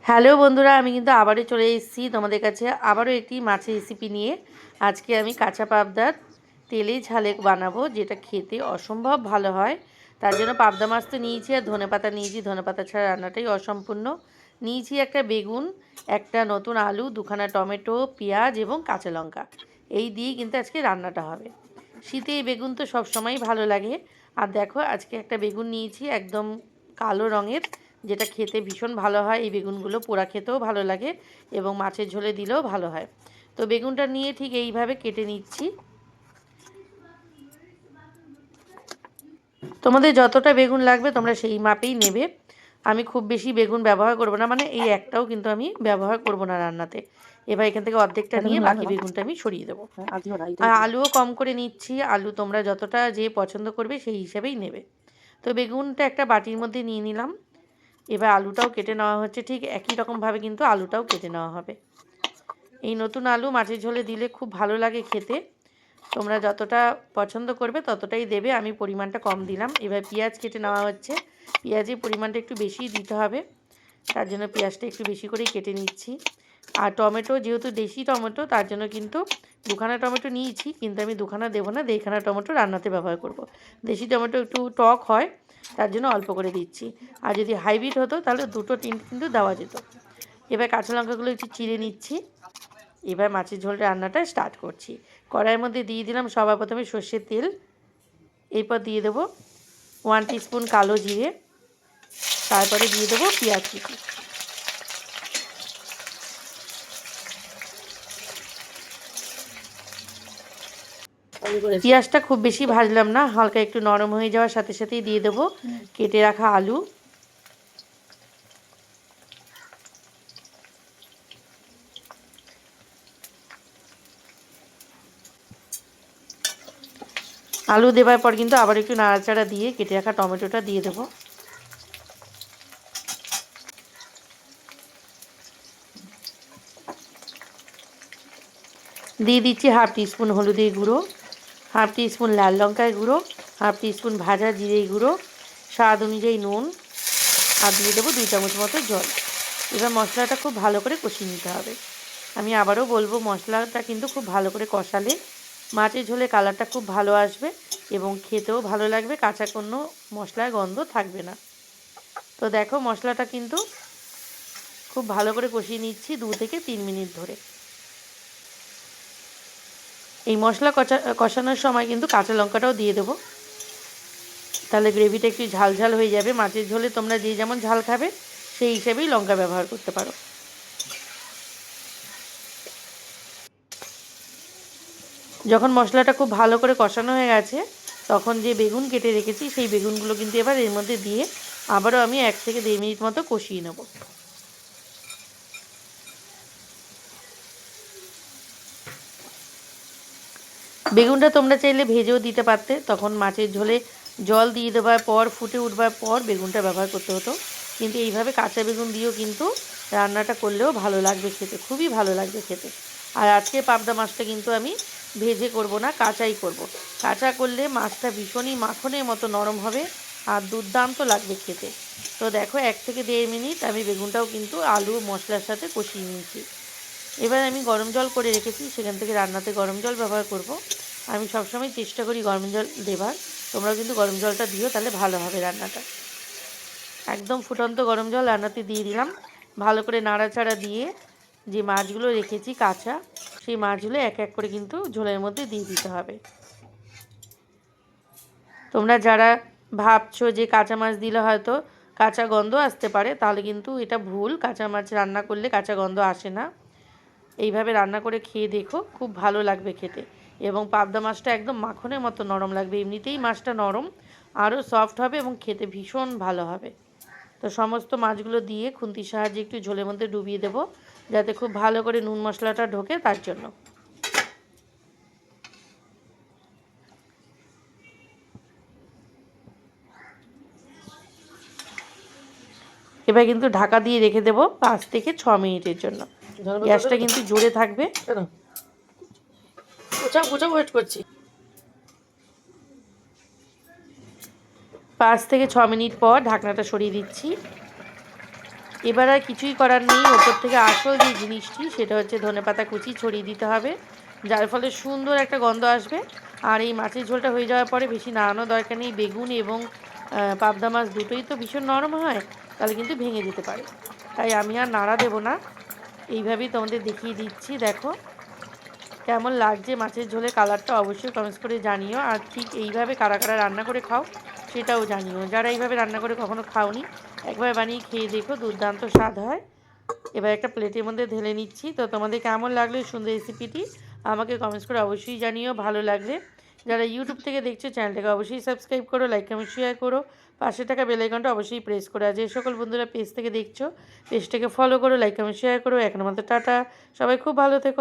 Hello বন্ধুরা, আমি কিন্তু আবারও চলে এসেছি তোমাদের কাছে আবারও একটি মাছের রেসিপি নিয়ে। আজকে আমি কাঁচা পাবদার তেলে ঝালে বানাবো, যেটা খেতে অসম্ভব ভালো হয়। তার জন্য পাবদা মাছ তো নিয়েছি, আর ধনেপাতা নিয়েছি। ধনেপাতা ছাড়া রান্নাটাই অসম্পূর্ণ। নিয়েছি একটা বেগুন, একটা নতুন আলু, দুখানা টমেটো, পেঁয়াজ এবং কাঁচা লঙ্কা। এই দিয়ে কিন্তু আজকে রান্নাটা হবে। শীতে এই বেগুন তো সবসময়ই ভালো লাগে। আর দেখো, আজকে একটা বেগুন নিয়েছি একদম কালো রঙের, যেটা খেতে ভীষণ ভালো হয়। এই বেগুনগুলো পোড়া খেতেও ভালো লাগে এবং মাছের ঝোলে দিলেও ভালো হয়। তো বেগুনটা নিয়ে ঠিক এইভাবে কেটে নিচ্ছি। তোমাদের যতটা বেগুন লাগবে তোমরা সেই মাপেই নেবে। আমি খুব বেশি বেগুন ব্যবহার করব না, মানে এই একটাও কিন্তু আমি ব্যবহার করব না রান্নাতে। এবার এখান থেকে অর্ধেকটা নিয়ে বাকি বেগুনটা আমি সরিয়ে দেবো। আর আলুও কম করে নিচ্ছি। আলু তোমরা যতটা যে পছন্দ করবে সেই হিসেবেই নেবে। তো বেগুনটা একটা বাটির মধ্যে নিয়ে নিলাম। এবার আলুটাও কেটে নেওয়া হচ্ছে, ঠিক একই রকমভাবে কিন্তু আলুটাও কেটে নেওয়া হবে। এই নতুন আলু মাছের ঝোলে দিলে খুব ভালো লাগে খেতে। তোমরা যতটা পছন্দ করবে ততটাই দেবে, আমি পরিমাণটা কম দিলাম। এবার পেঁয়াজ কেটে নেওয়া হচ্ছে। পেঁয়াজের পরিমাণটা একটু বেশি দিতে হবে, তার জন্য পেঁয়াজটা একটু বেশি করেই কেটে নিচ্ছি। আর টমেটো, যেহেতু দেশি টমেটো, তার জন্য কিন্তু দুখানা টমেটো নিয়েছি, কিন্তু আমি দুখানা দেবো না, দেড়খানা টমেটো রান্নাতে ব্যবহার করব। দেশি টমেটো একটু টক হয়, তার জন্য অল্প করে দিচ্ছি। আর যদি হাইব্রিড হতো তাহলে দুটো তিনটে কিন্তু দেওয়া যেত। এবার কাঁচা লঙ্কাগুলো একটু চিড়ে নিচ্ছি। এবার মাছের ঝোল রান্নাটা স্টার্ট করছি। কড়াইয়ের মধ্যে দিয়ে দিলাম সবার প্রথমে সর্ষের তেল। এরপর দিয়ে দেবো 1 টিস্পুন কালো জিরে। তারপরে দিয়ে দেবো পেঁয়াজ কুচি। পেঁয়াজটা খুব বেশি ভাজলাম না, হালকা একটু নরম হয়ে যাওয়ার সাথে সাথেই দিয়ে দেবো কেটে রাখা আলু। আলু দেওয়ার পর কিন্তু আবার একটু নাড়াচাড়া দিয়ে কেটে রাখা টমেটোটা দিয়ে দেবো। দিয়ে দিচ্ছি 1/2 টিস্পুন হলুদের গুঁড়ো, 1/2 টিস্পুন লাল লঙ্কার গুঁড়ো, 1/2 টিস্পুন ভাজা জিরে গুঁড়ো, স্বাদ অনুযায়ী নুন, আর দিয়ে দেবো 2 চামচ মতো জল। এবার মশলাটা খুব ভালো করে কষিয়ে নিতে হবে। আমি আবারও বলবো, মশলাটা কিন্তু খুব ভালো করে কষালে মাছের ঝোলে কালারটা খুব ভালো আসবে এবং খেতেও ভালো লাগবে, কাঁচা কোনো মশলার গন্ধ থাকবে না। তো দেখো, মশলাটা কিন্তু খুব ভালো করে কষিয়ে নিচ্ছি 2 থেকে 3 মিনিট ধরে। এই মশলা কষানোর সময় কিন্তু কাঁচা লঙ্কাটাও দিয়ে দেবো, তাহলে গ্রেভিটা একটু ঝাল ঝাল হয়ে যাবে। মাছের ঝোলে তোমরা যে যেমন ঝাল খাবে সেই হিসেবেই লঙ্কা ব্যবহার করতে পারো। যখন মশলাটা খুব ভালো করে কষানো হয়ে গেছে, তখন যে বেগুন কেটে রেখেছি সেই বেগুনগুলো কিন্তু এবার এর মধ্যে দিয়ে আবারও আমি 1 থেকে 1.5 মিনিট মতো কষিয়ে নেব। বেগুনটা তোমরা চাইলে ভেজেও দিতে পারতে, তখন মাছের ঝোলে জল দিয়ে দেওয়ার পর ফুটে উঠবার পর বেগুনটা ব্যবহার করতে হতো। কিন্তু এইভাবে কাঁচা বেগুন দিয়েও কিন্তু রান্নাটা করলেও ভালো লাগবে খেতে, খুবই ভালো লাগবে খেতে। আর আজকে পাবদা মাছটা কিন্তু আমি ভেজে করব না, কাঁচাই করব। কাঁচা করলে মাছটা ভীষণই মাখনের মতো নরম হবে আর দুর্দান্ত লাগবে খেতে। তো দেখো, 1 থেকে 1.5 মিনিট আমি বেগুনটাও কিন্তু আলু মশলার সাথে কষিয়ে নিয়েছি। এবার আমি গরম জল করে রেখেছি, সেখান থেকে রান্নাতে গরম জল ব্যবহার করব। আমি সবসময় চেষ্টা করি গরম জল দেবার, তোমরাও কিন্তু গরম জলটা দিও, তাহলে ভালো হবে রান্নাটা। একদম ফুটন্ত গরম জল রান্নাতে দিয়ে দিলাম। ভালো করে নাড়াচাড়া দিয়ে যে মাছগুলো রেখেছি কাঁচা, সেই মাছগুলো এক এক করে কিন্তু ঝোলের মধ্যে দিয়ে দিতে হবে। তোমরা যারা ভাবছো যে কাঁচা মাছ দিলে হয়তো কাঁচা গন্ধ আসতে পারে, তাহলে কিন্তু এটা ভুল। কাঁচা মাছ রান্না করলে কাঁচা গন্ধ আসে না। এইভাবে রান্না করে খেয়ে দেখো, খুব ভালো লাগবে খেতে। এবং পাবদা মাছটা একদম মাখনের মতো নরম লাগবে, এমনিতেই মাছটা নরম, আরও সফট হবে এবং খেতে ভীষণ ভালো হবে। তো সমস্ত মাছগুলো দিয়ে খুন্তির সাহায্যে একটু ঝোলের মধ্যে ডুবিয়ে দেবো, যাতে খুব ভালো করে নুন মশলাটা ঢোকে, তার জন্য। এবার কিন্তু ঢাকা দিয়ে রেখে দেবো 5 থেকে 6 মিনিটের জন্য। গ্যাসটা কিন্তু জোরে থাকবে। ওয়েট করছি। 5 থেকে 6 মিনিট পর ঢাকনাটা সরিয়ে দিচ্ছি। এবার আর কিছুই করার নেই, ওপর থেকে আসল যে জিনিসটি সেটা হচ্ছে ধনেপাতা কুচি ছড়িয়ে দিতে হবে, যার ফলে সুন্দর একটা গন্ধ আসবে। আর এই মাছের ঝোলটা হয়ে যাওয়ার পরে বেশি নাড়ানোর দরকার নেই, বেগুন এবং পাবদা মাছ দুটোই তো ভীষণ নরম হয়, তাহলে কিন্তু ভেঙে যেতে পারে। তাই আমি আর নাড়া দেবো না, এইভাবেই তোমাদের দেখিয়ে দিচ্ছি। দেখো কেমন লাগছে মাছের ঝোলের কালারটা অবশ্যই কমেন্টস করে জানিও। আর ঠিক এইভাবে কারা কারা রান্না করে খাও সেটাও জানিও। যারা এইভাবে রান্না করে কখনো খাওনি একবার বানিয়ে খেয়ে দেখো, দুর্দান্ত স্বাদ হয়। এবার একটা প্লেটের মধ্যে ঢেলে নিচ্ছি। তো তোমাদের কেমন লাগলো এই সুন্দর রেসিপিটি আমাকে কমেন্টস করে অবশ্যই জানিও। ভালো লাগলে যারা ইউটিউব থেকে দেখছো চ্যানেলটাকে অবশ্যই সাবস্ক্রাইব করো, লাইক কমেন্ট শেয়ার করো, পাশে থাকা বেল আইকনটা অবশ্যই প্রেস করো। আর যে সকল বন্ধুরা পেজ থেকে দেখছো পেজটাকে ফলো করো, লাইক কমেন্ট শেয়ার করো। এখন আমাদের টাটা, সবাই খুব ভালো থেকো।